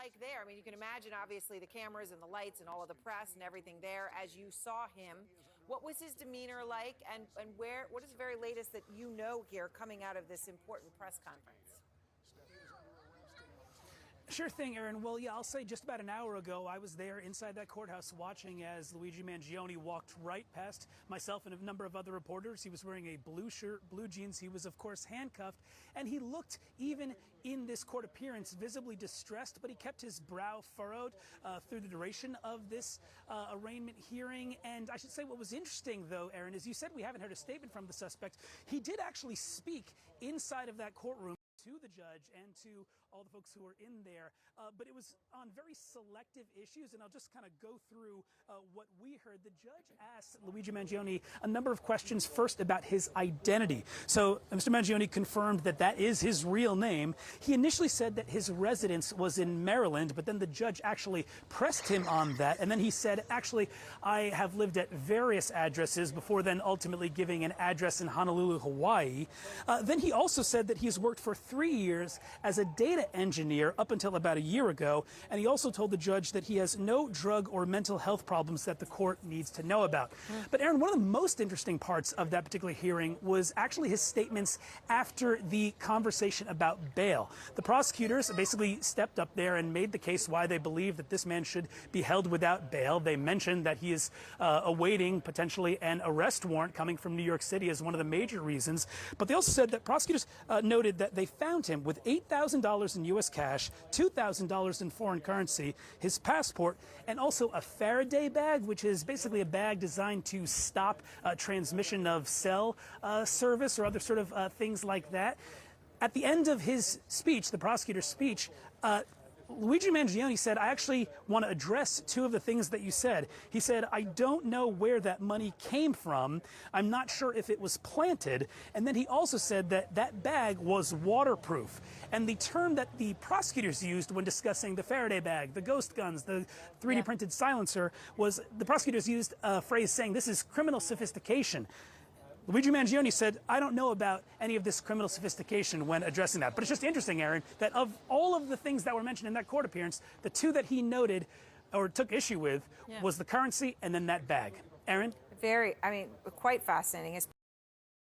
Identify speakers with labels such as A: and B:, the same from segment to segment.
A: like there? I mean, you can imagine, obviously, the cameras and the lights and all of the press and everything there as you saw him. What was his demeanor like, and what is the very latest that you know here coming out of this important press conference?
B: Sure thing, Aaron. Well, yeah, I'll say just about an hour ago, I was there inside that courthouse watching as Luigi Magione walked right past myself and a number of other reporters. He was wearing a blue shirt, blue jeans. He was, of course, handcuffed, and he looked, even in this court appearance, visibly distressed, but he kept his brow furrowed through the duration of this arraignment hearing. And I should say what was interesting, though, Aaron, is you said we haven't heard a statement from the suspect. He did actually speak inside of that courtroom to the judge and to all the folks who were in there, but it was on very selective issues, and I'll just kind of go through what we heard. The judge asked Luigi Magione a number of questions, first about his identity. So Mr. Magione confirmed that that is his real name. He initially said that his residence was in Maryland, but then the judge actually pressed him on that, and then he said, actually, I have lived at various addresses before then ultimately giving an address in Honolulu, Hawaii. Then he also said that he's worked for 3 years as a data engineer up until about a year ago, and he also told the judge that he has no drug or mental health problems that the court needs to know about. But Aaron, one of the most interesting parts of that particular hearing was actually his statements after the conversation about bail. The prosecutors basically stepped up there and made the case why they believe that this man should be held without bail. They mentioned that he is awaiting potentially an arrest warrant coming from New York City as one of the major reasons, but they also said that prosecutors noted that they found him with $8,000 in U.S. cash, $2,000 in foreign currency, his passport, and also a Faraday bag, which is basically a bag designed to stop transmission of cell service or other sort of things like that. At the end of his speech, the prosecutor's speech, Luigi Magione said, I actually want to address two of the things that you said. He said, I don't know where that money came from. I'm not sure if it was planted. And then he also said that that bag was waterproof. And the term that the prosecutors used when discussing the Faraday bag, the ghost guns, the 3D printed silencer, was the prosecutors used a phrase saying this is criminal sophistication. Luigi Magione said, I don't know about any of this criminal sophistication when addressing that. But it's just interesting, Aaron, that of all of the things that were mentioned in that court appearance, the two that he noted or took issue with was the currency and then that bag. Aaron?
A: Quite fascinating. It's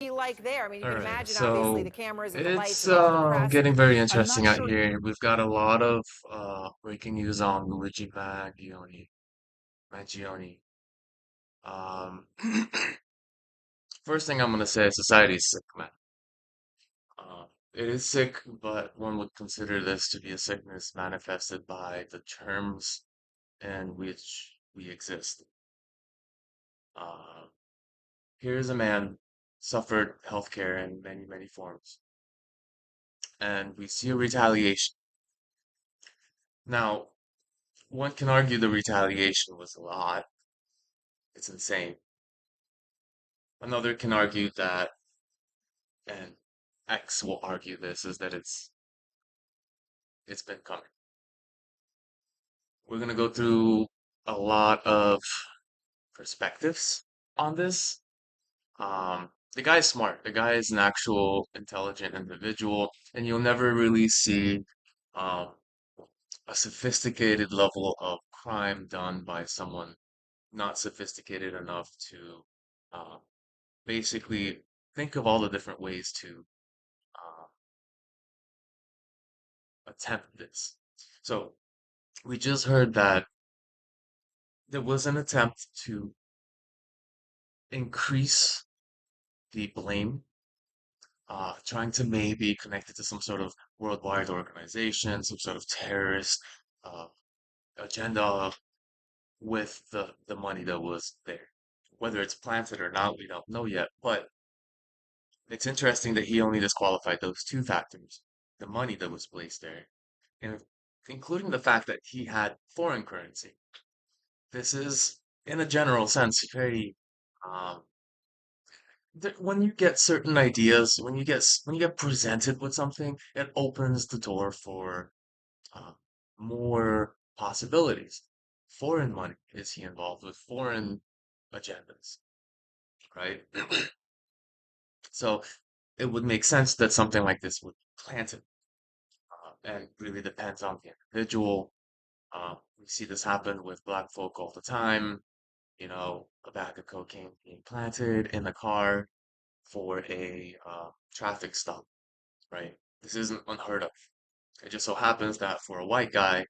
A: like there. I mean, you
C: All
A: can
C: right,
A: imagine, obviously,
C: so
A: the cameras and the lights
C: it's
A: and all of the press.
C: getting very
B: I'm
C: interesting
B: not
C: out
B: sure.
C: here. We've got a lot of breaking news on Luigi Magione. Magione. Um, First thing I'm gonna say is society is sick, man. It is sick, but one would consider this to be a sickness manifested by the terms in which we exist. Uh, Here's a man suffered healthcare in many, many forms, and we see a retaliation. Now, one can argue the retaliation was a lot. It's insane. Another can argue that, and X will argue this, is that it's been coming. We're gonna go through a lot of perspectives on this. The guy's smart. The guy is an actual intelligent individual, and you'll never really see um, a sophisticated level of crime done by someone not sophisticated enough to uh, basically think of all the different ways to uh, attempt this. So we just heard that there was an attempt to increase the blame, trying to maybe connect it to some sort of worldwide organization, some sort of terrorist uh, agenda with the money that was there. Whether it's planted or not, we don't know yet, but it's interesting that he only disqualified those two factors, the money that was placed there, and including the fact that he had foreign currency. This is, in a general sense, very um, when you get certain ideas, when you get presented with something, it opens the door for uh, more possibilities. Foreign money, is he involved with foreign agendas, right? So it would make sense that something like this would be planted, and really depends on the individual. We see this happen with black folk all the time. A bag of cocaine being planted in the car for a traffic stop, right? This isn't unheard of. It just so happens that for a white guy,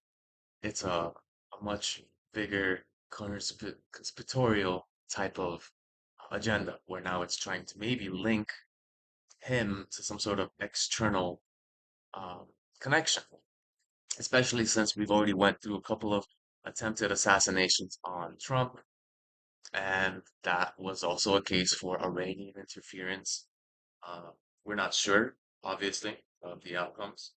C: it's a much bigger conspiratorial type of agenda, where now it's trying to maybe link him to some sort of external um, connection, especially since we've already went through a couple of attempted assassinations on Trump, and that was also a case for Iranian interference. Uh, we're not sure, obviously, of the outcomes,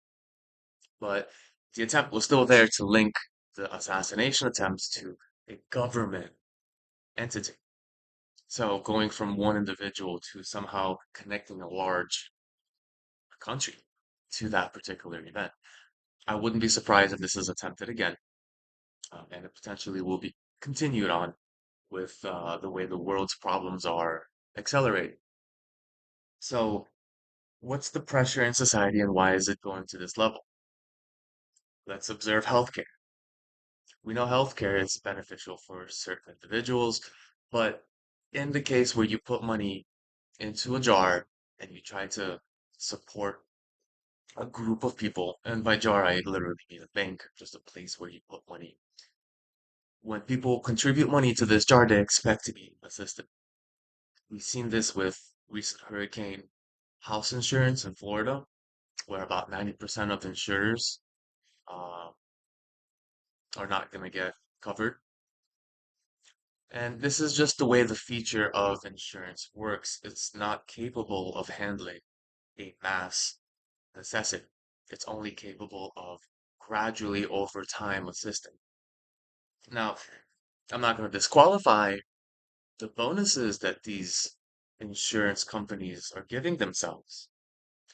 C: but the attempt was still there to link the assassination attempts to a government entity. So going from one individual to somehow connecting a large country to that particular event. I wouldn't be surprised if this is attempted again, and it potentially will be continued on with the way the world's problems are accelerating. So, what's the pressure in society and why is it going to this level? Let's observe healthcare. We know healthcare is beneficial for certain individuals, but in the case where you put money into a jar and you try to support a group of people, and by jar I literally mean a bank, just a place where you put money. When people contribute money to this jar, they expect to be assisted. We've seen this with recent hurricane house insurance in Florida, where about 90% of insurers uh, are not going to get covered. And this is just the way the feature of insurance works. It's not capable of handling a mass necessity. It's only capable of gradually over time assisting. Now, I'm not going to disqualify the bonuses that these insurance companies are giving themselves.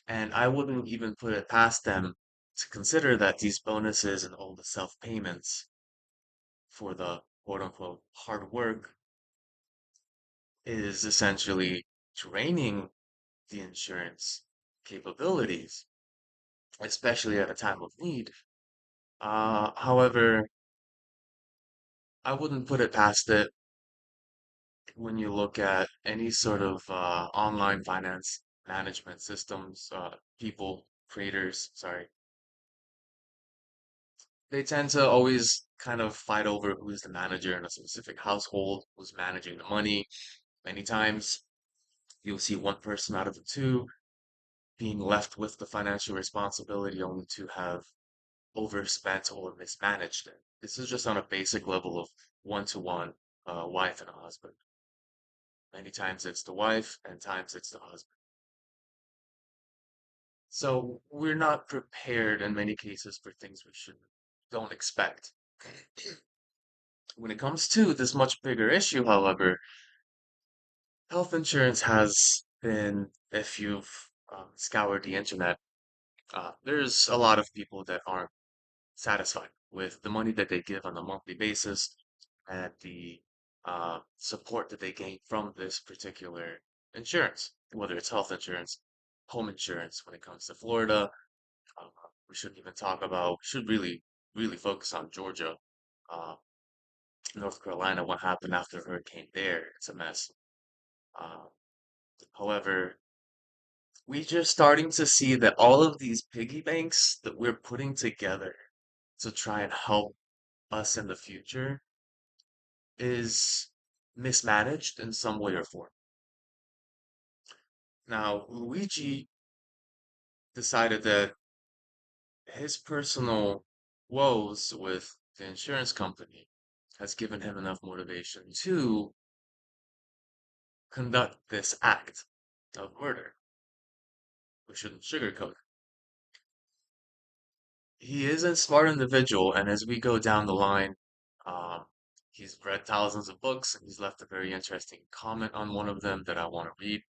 C: And I wouldn't even put it past them to consider that these bonuses and all the self payments for the quote unquote hard work is essentially draining the insurance capabilities, especially at a time of need. However, I wouldn't put it past it when you look at any sort of online finance management systems, creators, sorry, they tend to always kind of fight over who's the manager in a specific household, who's managing the money. Many times you'll see one person out of the two being left with the financial responsibility only to have overspent or mismanaged it. This is just on a basic level of one-to-one wife and a husband. Many times it's the wife, and times it's the husband. So we're not prepared in many cases for things we should don't expect. When it comes to this much bigger issue, however, health insurance has been, if you've scoured the internet, there's a lot of people that aren't satisfied with the money that they give on a monthly basis and the support that they gain from this particular insurance, whether it's health insurance, home insurance. When it comes to Florida, uh, we shouldn't even talk about, we should really, really focus on Georgia, uh, North Carolina, what happened after Hurricane there. It's a mess. Uh, However, we're just starting to see that all of these piggy banks that we're putting together to try and help us in the future is mismanaged in some way or form. Now, Luigi decided that his personal woes with the insurance company has given him enough motivation to conduct this act of murder. We shouldn't sugarcoat it. He is a smart individual, and as we go down the line, um, he's read thousands of books, and he's left a very interesting comment on one of them that I want to read.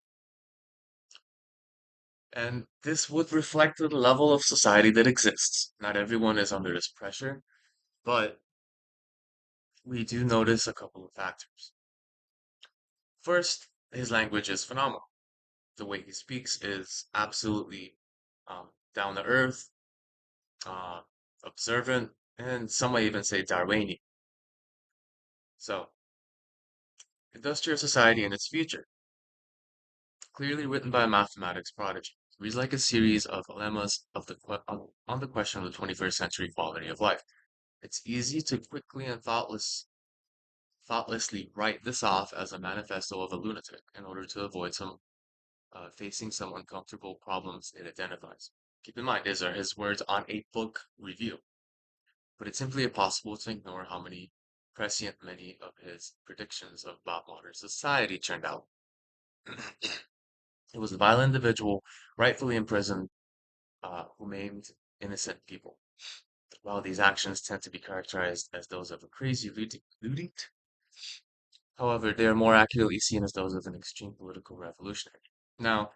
C: And this would reflect the level of society that exists. Not everyone is under this pressure, but we do notice a couple of factors. First, his language is phenomenal. The way he speaks is absolutely down to earth, uh, observant. and some might even say Darwinian. So, industrial society and its future, clearly written by a mathematics prodigy, reads like a series of lemmas of on the question of the 21st century quality of life. It's easy to quickly and thoughtlessly write this off as a manifesto of a lunatic in order to avoid facing some uncomfortable problems it identifies. Keep in mind, these are his words on a book review, but it's simply impossible to ignore how prescient many of his predictions about modern society turned out. It was a violent individual, rightfully imprisoned, who maimed innocent people. While these actions tend to be characterized as those of a crazy ludic, however, they are more accurately seen as those of an extreme political revolutionary. Now,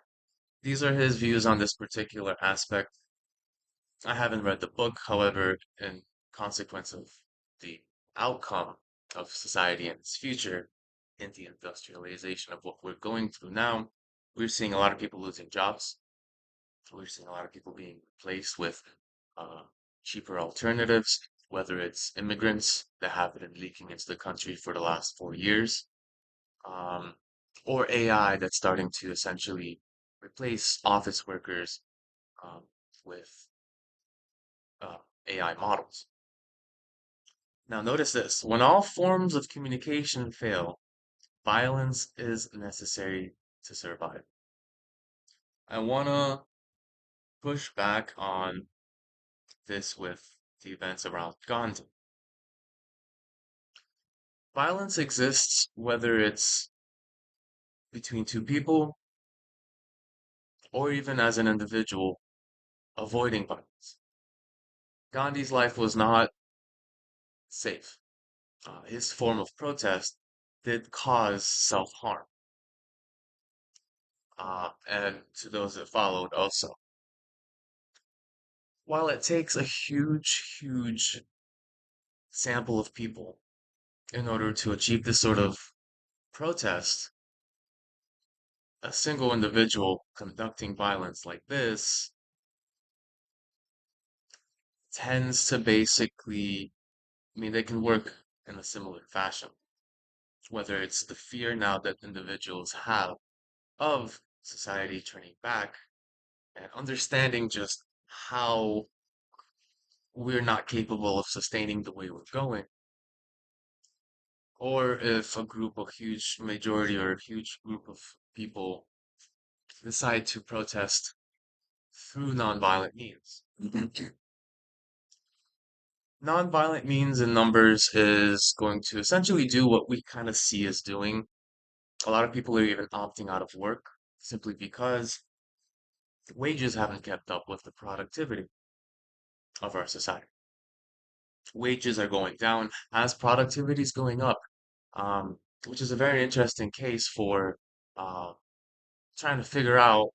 C: these are his views on this particular aspect. I haven't read the book, however, in consequence of the outcome of society and its future in the industrialization of what we're going through now, we're seeing a lot of people losing jobs. We're seeing a lot of people being replaced with uh, cheaper alternatives, whether it's immigrants that have been leaking into the country for the last 4 years, um, or AI that's starting to essentially replace office workers um, with AI models. Now, notice this: when all forms of communication fail, violence is necessary to survive. I want to push back on this with the events around Gandhi. Violence exists whether it's between two people or even as an individual avoiding violence. Gandhi's life was not safe. His form of protest did cause self-harm, and to those that followed also. While it takes a huge sample of people in order to achieve this sort of protest, a single individual conducting violence like this tends to basically, I mean, they can work in a similar fashion, whether it's the fear now that individuals have of society turning back and understanding just how we're not capable of sustaining the way we're going, or if a group, a huge majority or a huge group of people decide to protest through nonviolent means. Nonviolent means in numbers is going to essentially do what we kind of see as doing. A lot of people are even opting out of work simply because wages haven't kept up with the productivity of our society. Wages are going down as productivity is going up, which is a very interesting case for uh, trying to figure out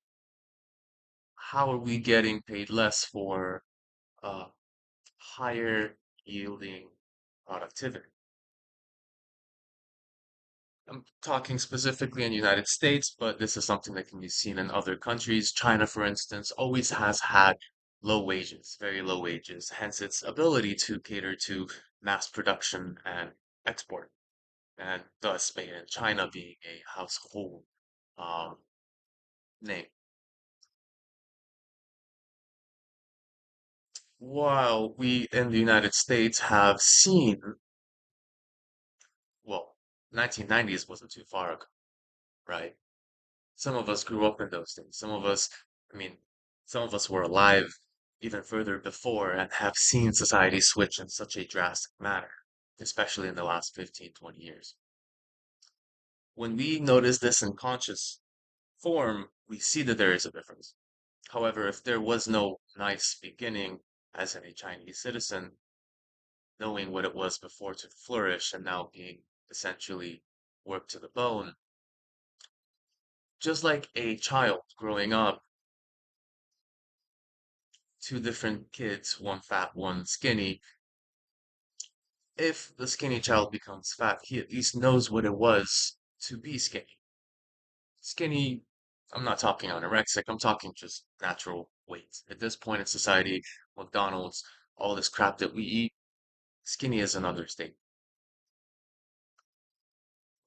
C: how are we getting paid less for uh, higher yielding productivity. I'm talking specifically in the United States, but this is something that can be seen in other countries. China, for instance, always has had low wages, very low wages, hence its ability to cater to mass production and export, and thus made in China being a household um, name. While we in the United States have seen, well, 1990s wasn't too far ago, right? Some of us grew up in those days. Some of us, I mean, some of us were alive even further before and have seen society switch in such a drastic manner, especially in the last 15, 20 years. When we notice this in conscious form, we see that there is a difference. However, if there was no nice beginning as a Chinese citizen, knowing what it was before to flourish and now being essentially worked to the bone, just like a child growing up, two different kids, one fat, one skinny. If the skinny child becomes fat, he at least knows what it was to be skinny. Skinny, I'm not talking anorexic, I'm talking just natural weight. At this point in society, McDonald's, all this crap that we eat, Skinny is an understatement.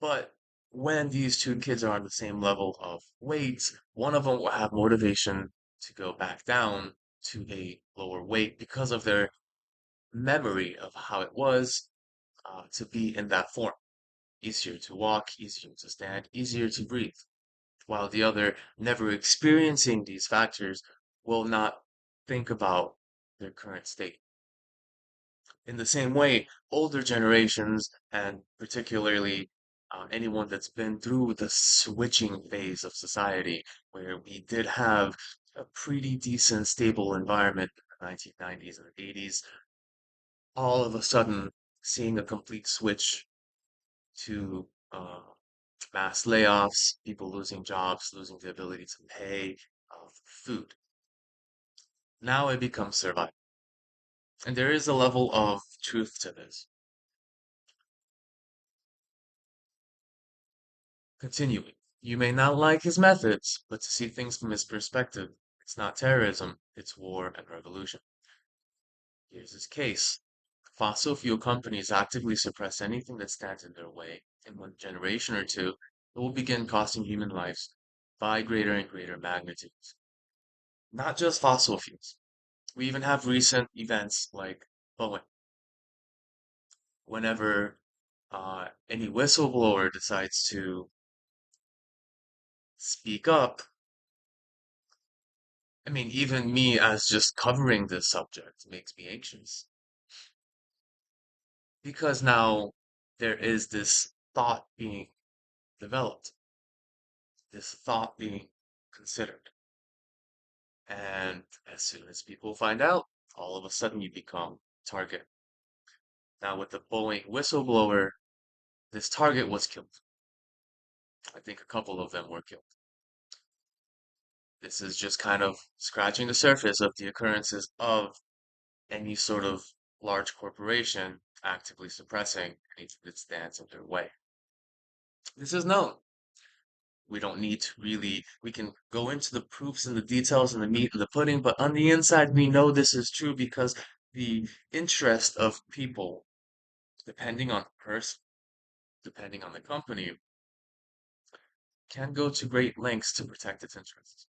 C: But when these two kids are on the same level of weight, one of them will have motivation to go back down to a lower weight because of their memory of how it was to be in that form. Easier to walk, easier to stand, easier to breathe. While the other, never experiencing these factors, will not think about their current state. In the same way, older generations, and particularly anyone that's been through the switching phase of society, where we did have a pretty decent, stable environment in the 1990s and 80s, all of a sudden seeing a complete switch to mass layoffs, people losing jobs, losing the ability to pay food. Now it becomes survival. And there is a level of truth to this. Continuing. You may not like his methods, but to see things from his perspective, it's not terrorism, it's war and revolution. Here's his case. Fossil fuel companies actively suppress anything that stands in their way. In one generation or two, it will begin costing human lives by greater and greater magnitudes. Not just fossil fuels. We even have recent events like Boeing. Whenever any whistleblower decides to speak up, I mean, even me as just covering this subject makes me anxious because now there is this thought being developed, this thought being considered. And as soon as people find out, all of a sudden you become target. Now with the Boeing whistleblower, this target was killed. I think a couple of them were killed. This is just kind of scratching the surface of the occurrences of any sort of large corporation actively suppressing anything that stands in their way. This is known. We don't need to really, we can go into the proofs and the details and the meat and the pudding, but on the inside, we know this is true because the interest of people, depending on the person, depending on the company, can go to great lengths to protect its interests.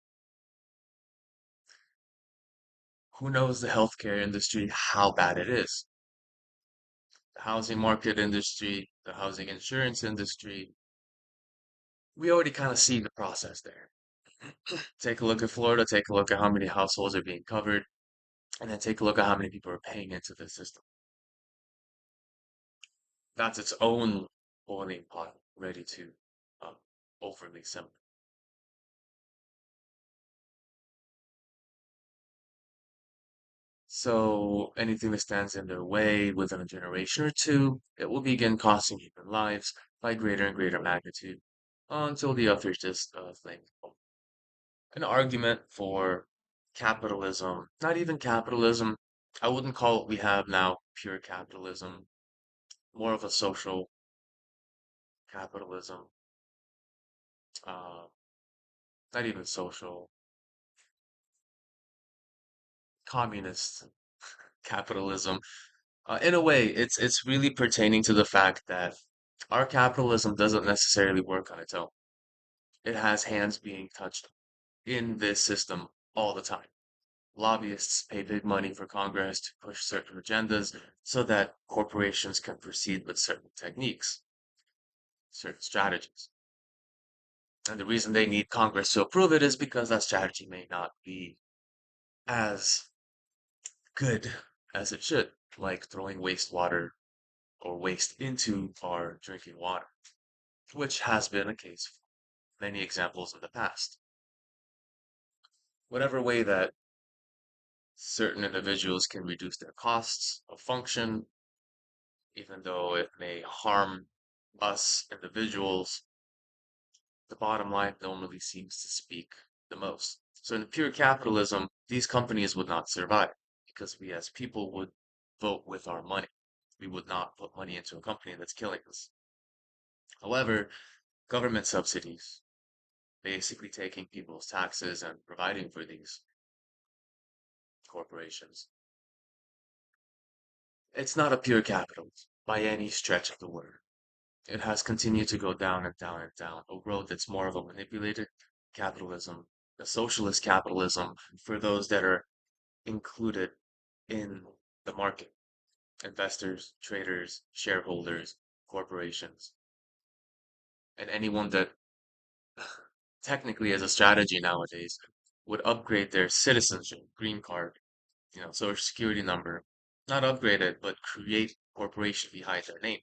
C: Who knows the healthcare industry, how bad it is? The housing market industry, the housing insurance industry, we already kind of see the process there. Take a look at Florida, take a look at how many households are being covered, and then take a look at how many people are paying into the system. That's its own boiling pot ready to um, overly simmer. So anything that stands in their way within a generation or two, it will begin costing human lives by greater and greater magnitude until the others just think an argument for capitalism, not even capitalism. I wouldn't call what we have now pure capitalism, more of a social capitalism, uh, not even social, communist capitalism. In a way, it's really pertaining to the fact that our capitalism doesn't necessarily work on its own. It has hands being touched in this system all the time. Lobbyists pay big money for Congress to push certain agendas so that corporations can proceed with certain techniques, certain strategies. And the reason they need Congress to approve it is because that strategy may not be as good as it should, like throwing wastewater or waste into our drinking water, which has been a case for many examples in the past. Whatever way that certain individuals can reduce their costs of function, even though it may harm us individuals, the bottom line normally seems to speak the most. So in pure capitalism, these companies would not survive because we as people would vote with our money. We would not put money into a company that's killing us. However, government subsidies, basically taking people's taxes and providing for these corporations, It's not a pure capitalism by any stretch of the word. It has continued to go down and down and down a road that's more of a manipulated capitalism, a socialist capitalism for those that are included in the market: investors, traders, shareholders, corporations, and anyone that technically as a strategy nowadays would upgrade their citizenship, green card, social security number, not upgrade it, but create a corporation behind their name.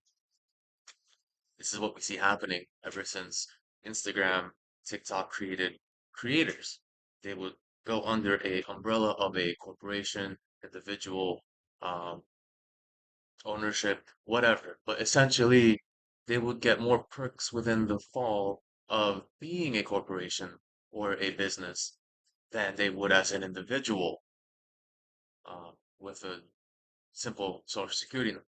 C: This is what we see happening ever since Instagram, TikTok created creators. They would go under a umbrella of a corporation, individual, um, ownership, whatever. But essentially, they would get more perks within the fall of being a corporation or a business than they would as an individual with a simple social security number.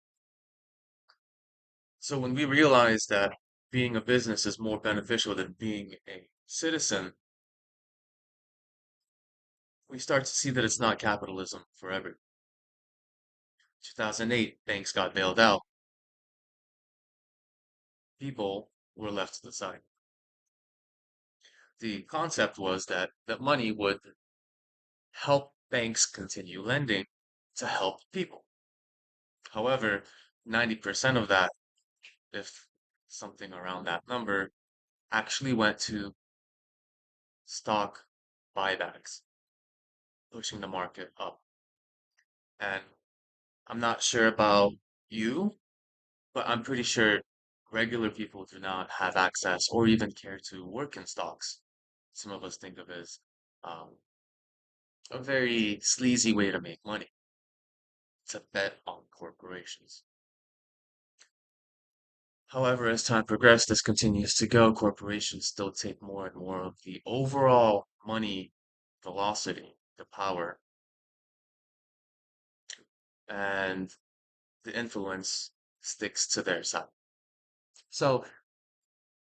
C: So when we realize that being a business is more beneficial than being a citizen, we start to see that it's not capitalism forever. 2008, banks got bailed out. People were left to the side. The concept was that money would help banks continue lending to help people. However, 90% of that, if something around that number, actually went to stock buybacks, pushing the market up. And I'm not sure about you, but I'm pretty sure regular people do not have access or even care to work in stocks. Some of us think of it as um, a very sleazy way to make money, to bet on corporations. However, as time progressed, this continues to go. Corporations still take more and more of the overall money velocity, the power, and the influence sticks to their side. So,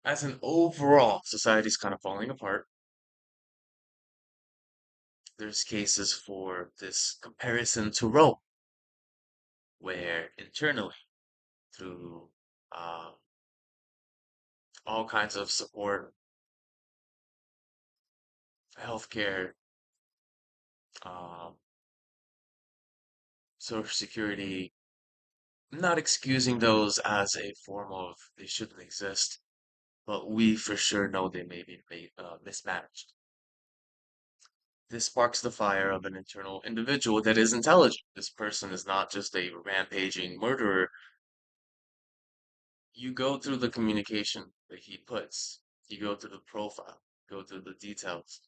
C: as an overall, society's kind of falling apart. There's cases for this comparison to Rome, where internally, through uh, all kinds of support, healthcare, um, social security, I'm not excusing those as a form of they shouldn't exist, but we for sure know they may be mismanaged. This sparks the fire of an internal individual that is intelligent. This person is not just a rampaging murderer. You go through the communication that he puts, you go through the profile, go through the details.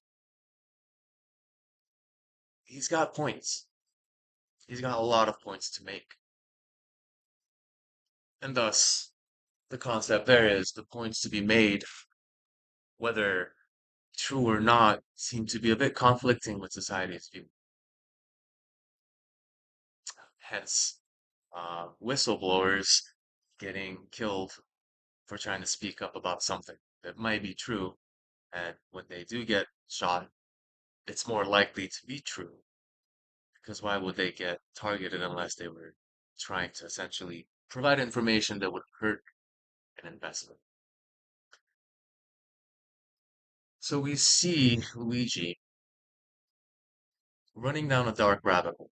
C: He's got points. He's got a lot of points to make. And thus, the concept there is the points to be made, whether true or not, seem to be a bit conflicting with society's view. Hence, whistleblowers getting killed for trying to speak up about something that might be true. And when they do get shot, it's more likely to be true. Because why would they get targeted unless they were trying to essentially provide information that would hurt an investment? So we see Luigi running down a dark rabbit hole.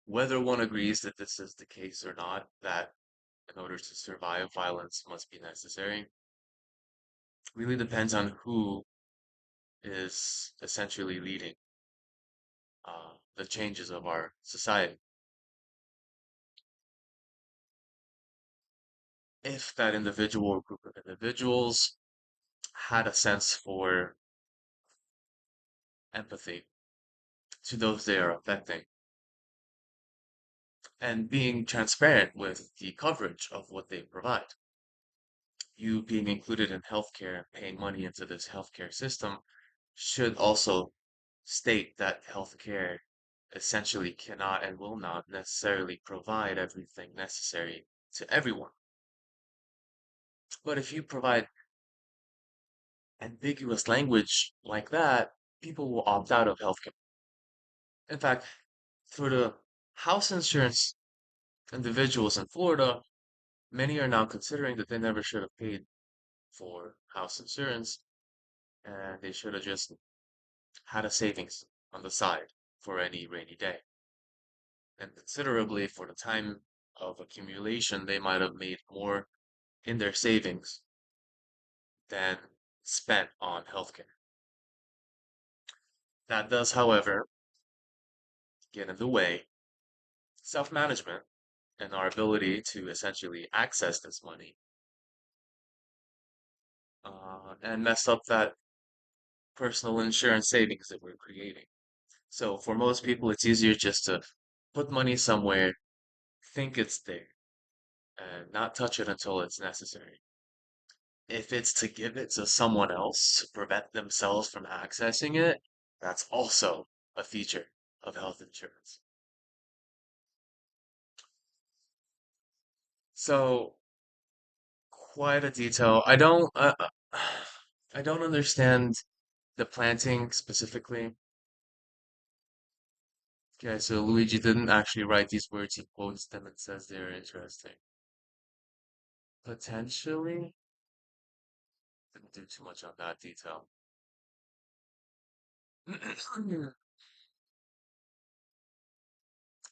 C: Whether one agrees that this is the case or not, that in order to survive, violence must be necessary, really depends on who is essentially leading the changes of our society. If that individual or group of individuals had a sense for empathy to those they are affecting and being transparent with the coverage of what they provide, you being included in healthcare and paying money into this healthcare system should also state that healthcare essentially cannot and will not necessarily provide everything necessary to everyone. But if you provide ambiguous language like that, people will opt out of healthcare. In fact, for the House insurance individuals in Florida, many are now considering that they never should have paid for house insurance and they should have just had a savings on the side for any rainy day. And considerably for the time of accumulation, they might have made more in their savings than spent on healthcare. That does, however, get in the way self-management and our ability to essentially access this money and mess up that personal insurance savings that we're creating. So for most people, it's easier just to put money somewhere, think it's there, and not touch it until it's necessary. If it's to give it to someone else to prevent themselves from accessing it, that's also a feature of health insurance. So quite a detail. I don't understand the planting specifically. Okay, so Luigi didn't actually write these words, he quotes them and says they're interesting. Potentially, didn't do too much on that detail.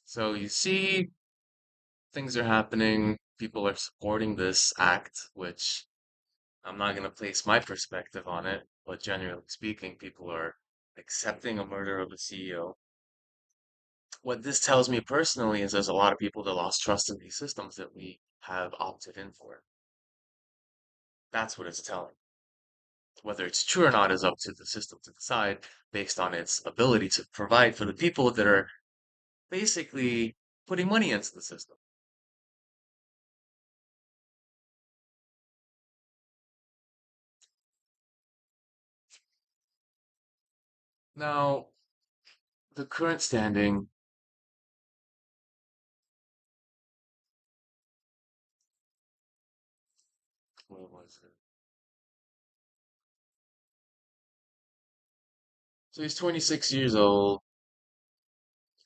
C: So you see, things are happening. People are supporting this act, which I'm not going to place my perspective on it, but generally speaking, people are accepting a murder of a CEO. What this tells me personally is there's a lot of people that lost trust in these systems that we have opted in for. That's what it's telling. Whether it's true or not is up to the system to decide based on its ability to provide for the people that are basically putting money into the system. Now, the current standing, where was it? So he's 26 years old,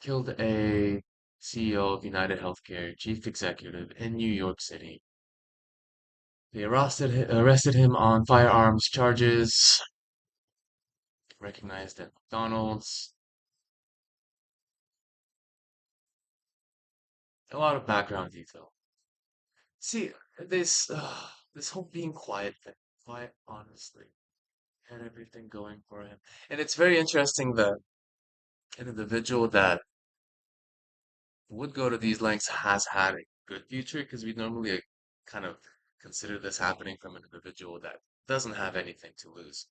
C: killed a CEO of United Healthcare, chief executive in New York City. They arrested him on firearms charges, recognized at McDonald's. A lot of background detail. See, this whole being quiet thing, quiet, honestly, had everything going for him. And it's very interesting that an individual that would go to these lengths has had a good future because we normally kind of consider this happening from an individual that doesn't have anything to lose,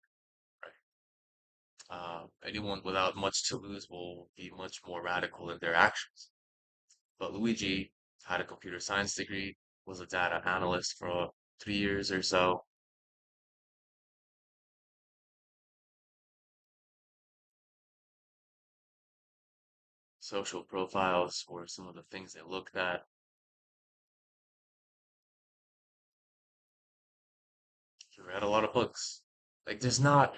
C: right? Anyone without much to lose will be much more radical in their actions. But Luigi had a computer science degree, was a data analyst for 3 years or so. Social profiles were some of the things they looked at. He read a lot of books. Like, there's not,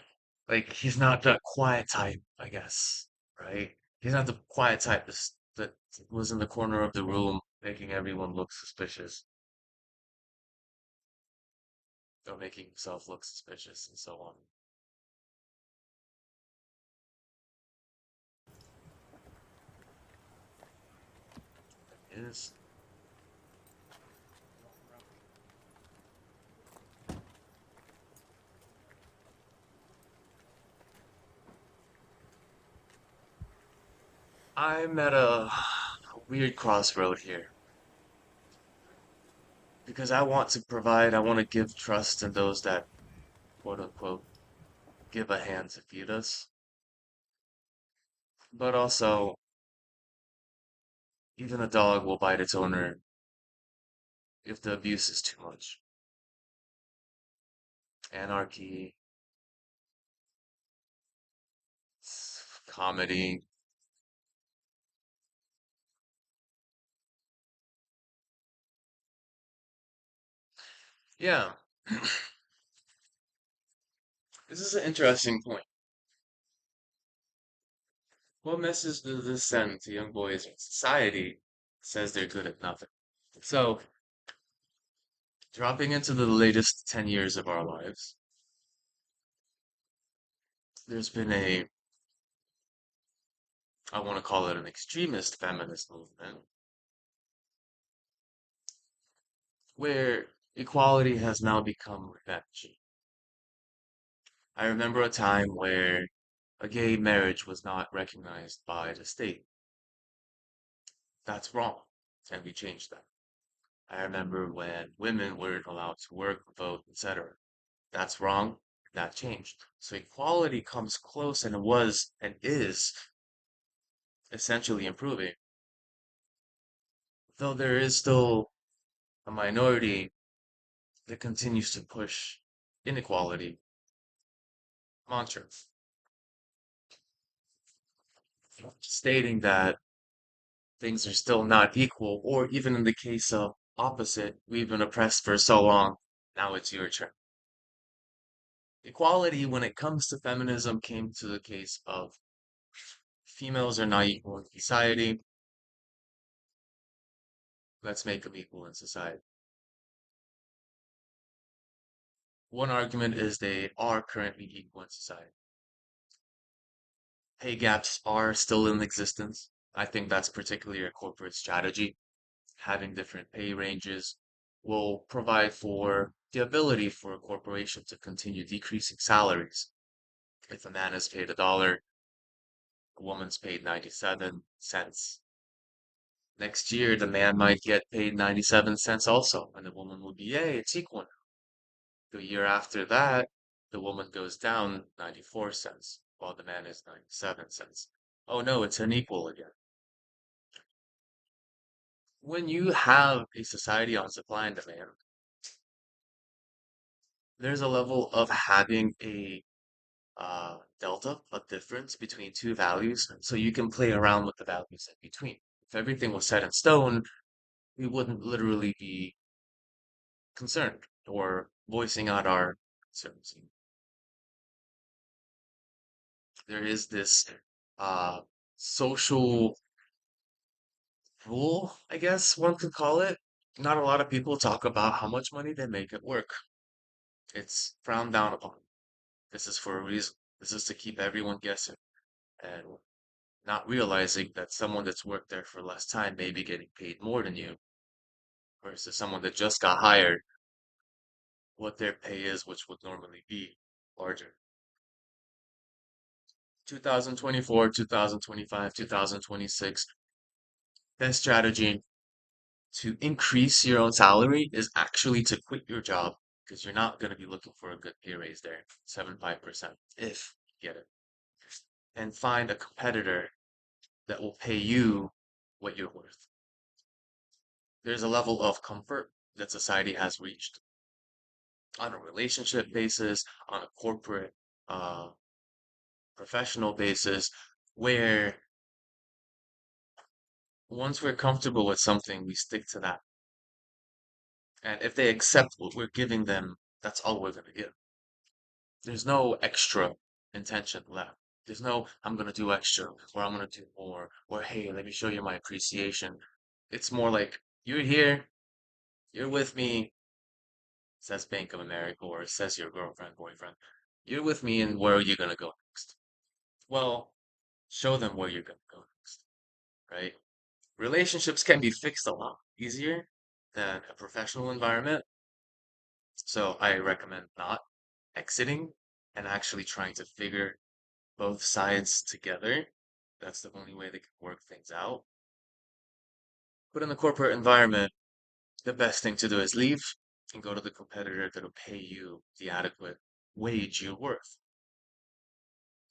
C: like, he's not the quiet type, I guess, right? He's not the quiet type that was in the corner of the room making everyone look suspicious or making himself look suspicious and so on. Is I'm at a weird crossroad here because I want to give trust to those that quote unquote give a hand to feed us. But also, even a dog will bite its owner if the abuse is too much. Anarchy, comedy. Yeah, this is an interesting point. What message does this send to young boys when society says they're good at nothing? So, dropping into the latest 10 years of our lives, there's been I want to call it an extremist feminist movement, where equality has now become revenge. I remember a time where a gay marriage was not recognized by the state. That's wrong, and we changed that. I remember when women weren't allowed to work, vote, etc. That's wrong. That changed. So equality comes close and was and is essentially improving, though there is still a minority that continues to push inequality mantras, stating that things are still not equal, or even in the case of opposite, we've been oppressed for so long, now it's your turn. Equality, when it comes to feminism, came to the case of females are not equal in society, let's make them equal in society. One argument is they are currently equal in society. Pay gaps are still in existence. I think that's particularly a corporate strategy. Having different pay ranges will provide for the ability for a corporation to continue decreasing salaries. If a man is paid $1, a woman's paid 97 cents. Next year, the man might get paid 97 cents also, and the woman will be, yay, it's equal. The year after that, the woman goes down 94 cents, while the man is 97 cents. Oh no, it's unequal again. When you have a society on supply and demand, there's a level of having a delta, a difference between two values, so you can play around with the values in between. If everything was set in stone, we wouldn't literally be concerned or voicing out our concerns. There is this uh, social rule, I guess one could call it. Not a lot of people talk about how much money they make at work. It's frowned down upon. This is for a reason. This is to keep everyone guessing and not realizing that someone that's worked there for less time may be getting paid more than you versus someone that just got hired, what their pay is, which would normally be larger. 2024, 2025, 2026, best strategy to increase your own salary is actually to quit your job because you're not going to be looking for a good pay raise there, 7.5%, if you get it, and find a competitor that will pay you what you're worth. There's a level of comfort that society has reached on a relationship basis, on a corporate, uh, professional basis, where once we're comfortable with something, we stick to that. And if they accept what we're giving them, that's all we're going to give. There's no extra intention left. There's no, I'm going to do extra, or I'm going to do more, or hey, let me show you my appreciation. It's more like, you're here, you're with me, says Bank of America, or says your girlfriend, boyfriend. You're with me, and where are you going to go next? Well, show them where you're going to go next, right? Relationships can be fixed a lot easier than a professional environment. So I recommend not exiting and actually trying to figure both sides together. That's the only way they can work things out. But in the corporate environment, the best thing to do is leave and go to the competitor that'll pay you the adequate wage you're worth.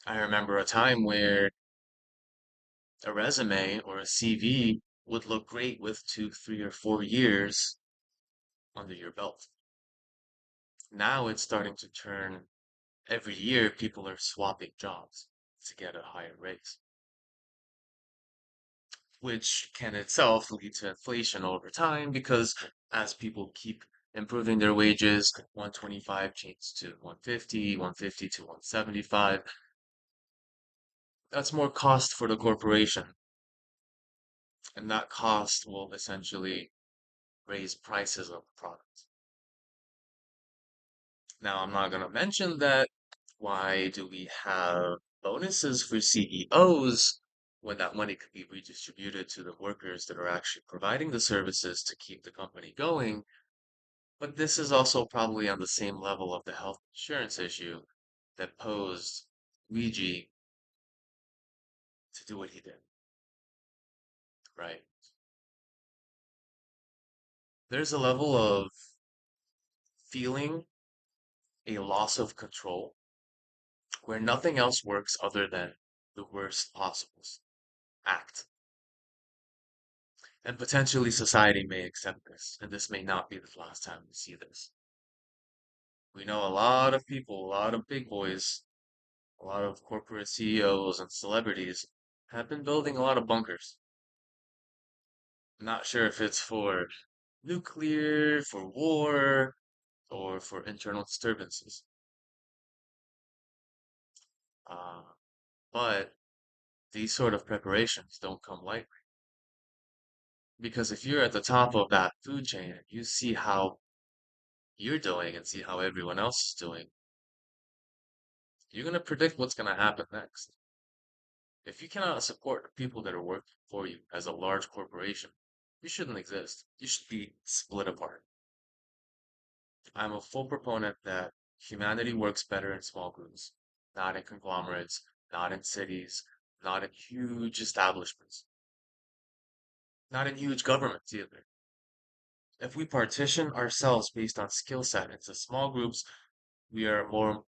C: I remember a time where a resume or a CV would look great with 2, 3, or 4 years under your belt. Now it's starting to turn every year people are swapping jobs to get a higher raise, which can itself lead to inflation over time because as people keep improving their wages, 125 changes to 150, 150 to 175. That's more cost for the corporation, and that cost will essentially raise prices of the product. Now, I'm not going to mention that. Why do we have bonuses for CEOs when that money could be redistributed to the workers that are actually providing the services to keep the company going? But this is also probably on the same level of the health insurance issue that posed Luigi to do what he did, right? There's a level of feeling a loss of control where nothing else works other than the worst possible act. And potentially society may accept this, and this may not be the last time we see this. We know a lot of people, a lot of big boys, a lot of corporate CEOs and celebrities have been building a lot of bunkers. I'm not sure if it's for nuclear, for war, or for internal disturbances. Uh, but these sort of preparations don't come lightly. Because if you're at the top of that food chain and you see how you're doing and see how everyone else is doing, you're going to predict what's going to happen next. If you cannot support the people that are working for you as a large corporation, you shouldn't exist. You should be split apart. I'm a full proponent that humanity works better in small groups, not in conglomerates, not in cities, not in huge establishments, not in huge governments either. If we partition ourselves based on skill set into small groups, we are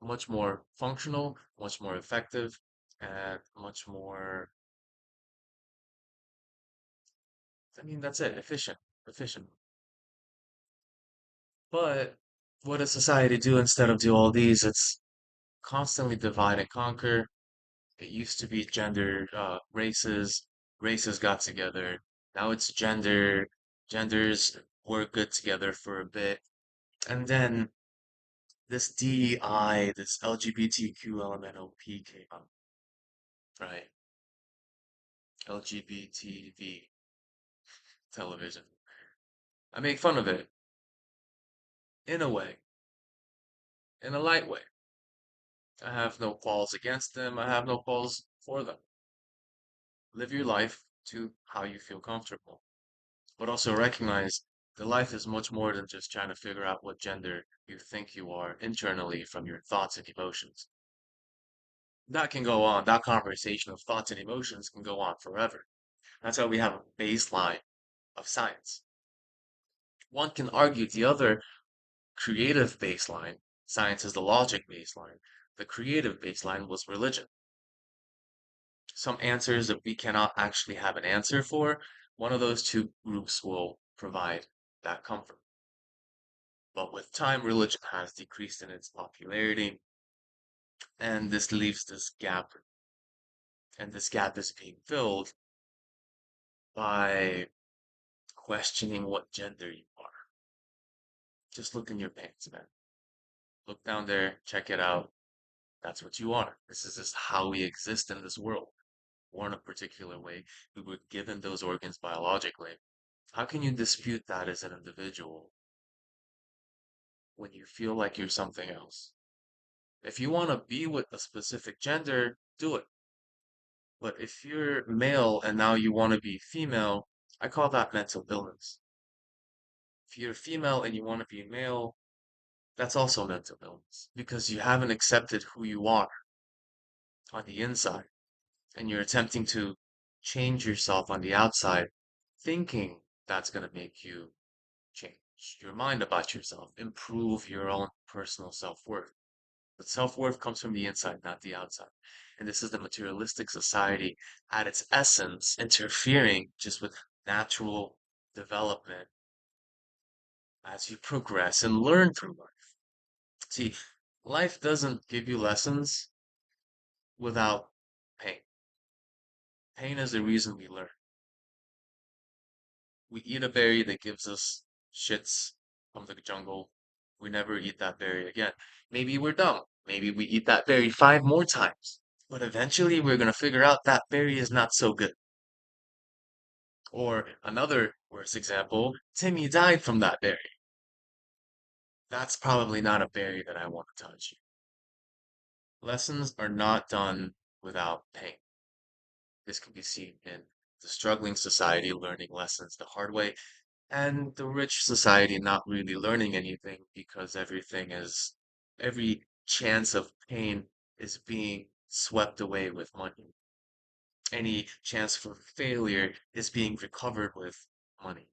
C: much more functional, much more effective, and much more, I mean, that's it, efficient. But what does society do instead of do all these? It's constantly divide and conquer. It used to be gender, races got together. Now it's gender, genders work good together for a bit. And then this DEI, this LGBTQ LMNOP came up, right? LGBTV television. I make fun of it in a way, in a light way. I have no qualms against them. I have no qualms for them. Live your life to how you feel comfortable, but also recognize that life is much more than just trying to figure out what gender you think you are internally from your thoughts and emotions. That can go on. That conversation of thoughts and emotions can go on forever. That's how we have a baseline of science. One can argue the other creative baseline, science is the logic baseline. The creative baseline was religion. Some answers that we cannot actually have an answer for, one of those two groups will provide that comfort. But with time, religion has decreased in its popularity, and this leaves this gap, and this gap is being filled by questioning what gender you are. Just look in your pants, man. Look down there, check it out. That's what you are. This is just how we exist in this world. Born a particular way, we were given those organs biologically. How can you dispute that as an individual when you feel like you're something else? If you want to be with a specific gender, do it. But if you're male and now you want to be female, I call that mental illness. If you're female and you want to be male, that's also mental illness because you haven't accepted who you are on the inside and you're attempting to change yourself on the outside, thinking that's going to make you change your mind about yourself, improve your own personal self-worth. But self-worth comes from the inside, not the outside. And this is the materialistic society at its essence, interfering just with natural development as you progress and learn through life. See, life doesn't give you lessons without pain. Pain is the reason we learn. We eat a berry that gives us shits from the jungle. We never eat that berry again. Maybe we're dumb. Maybe we eat that berry five more times. But eventually we're gonna figure out that berry is not so good. Or another worse example, Timmy died from that berry. That's probably not a berry that I want to touch. Lessons are not done without pain. This can be seen in the struggling society learning lessons the hard way, and the rich society not really learning anything because every chance of pain is being swept away with money. Any chance for failure is being recovered with money.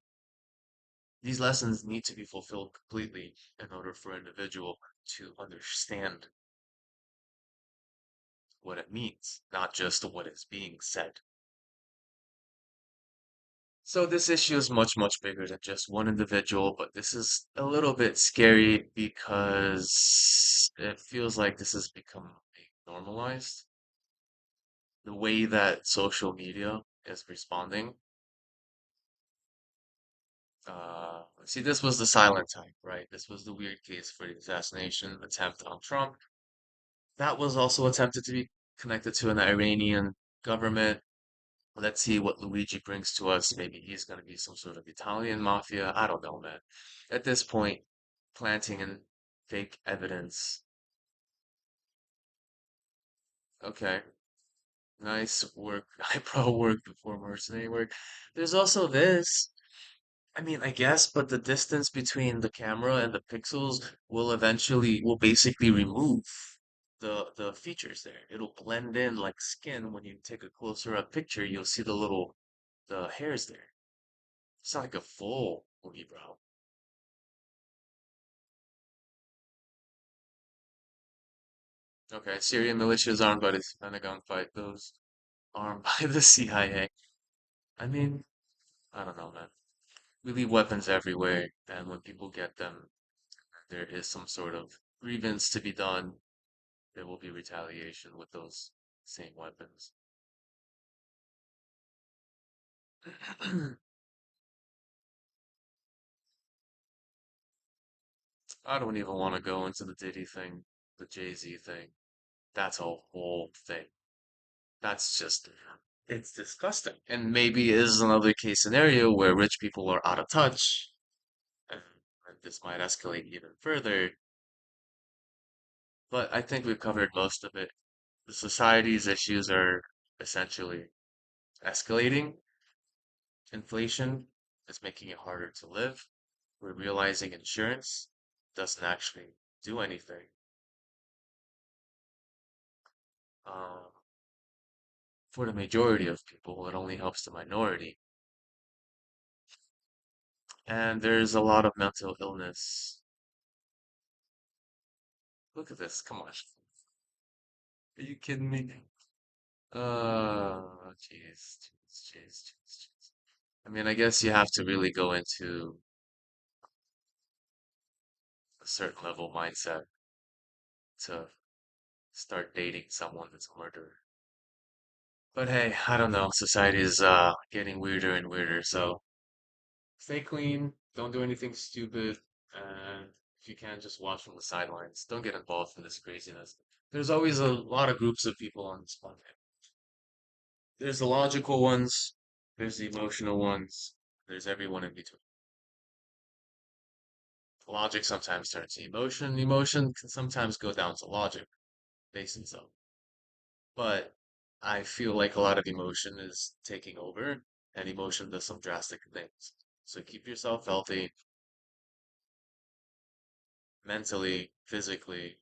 C: These lessons need to be fulfilled completely in order for an individual to understand what it means, not just what is being said. So this issue is much, much bigger than just one individual, but this is a little bit scary because it feels like this has become normalized. The way that social media is responding. See, this was the silent type, right? This was the weird case for the assassination attempt on Trump. That was also attempted to be connected to an Iranian government. Let's see what Luigi brings to us. Maybe he's going to be some sort of Italian mafia. I don't know, man. At this point, planting in fake evidence. Okay, nice work. Eyebrow work before mercenary work. There's also this. I mean, I guess, but the distance between the camera and the pixels will basically remove the features there. It'll blend in like skin. When you take a closer up picture, you'll see the hairs there. It's not like a full unibrow. Okay, Syrian militias armed by the Pentagon fight those armed by the CIA. I mean, I don't know, man. We leave weapons everywhere, and when people get them, there is some sort of grievance to be done. There will be retaliation with those same weapons. I don't even want to go into the Diddy thing, the Jay-Z thing. That's a whole thing. That's just, it's disgusting. And maybe it is another case scenario where rich people are out of touch, and this might escalate even further. But I think we've covered most of it. The society's issues are essentially escalating. Inflation is making it harder to live. We're realizing insurance doesn't actually do anything. Um, for the majority of people, it only helps the minority. And there's a lot of mental illness. Look at this. Come on. Are you kidding me? Jeez, jeez, jeez, jeez, jeez. I mean, I guess you have to really go into a certain level mindset to start dating someone that's a murderer. But hey, I don't know. Society is getting weirder and weirder, so stay clean, don't do anything stupid, and if you can, just watch from the sidelines. Don't get involved in this craziness. There's always a lot of groups of people on this planet. There's the logical ones, there's the emotional ones, there's everyone in between. Logic sometimes turns to emotion. Emotion can sometimes go down to logic, based on so. But I feel like a lot of emotion is taking over, and emotion does some drastic things. So keep yourself healthy mentally, physically,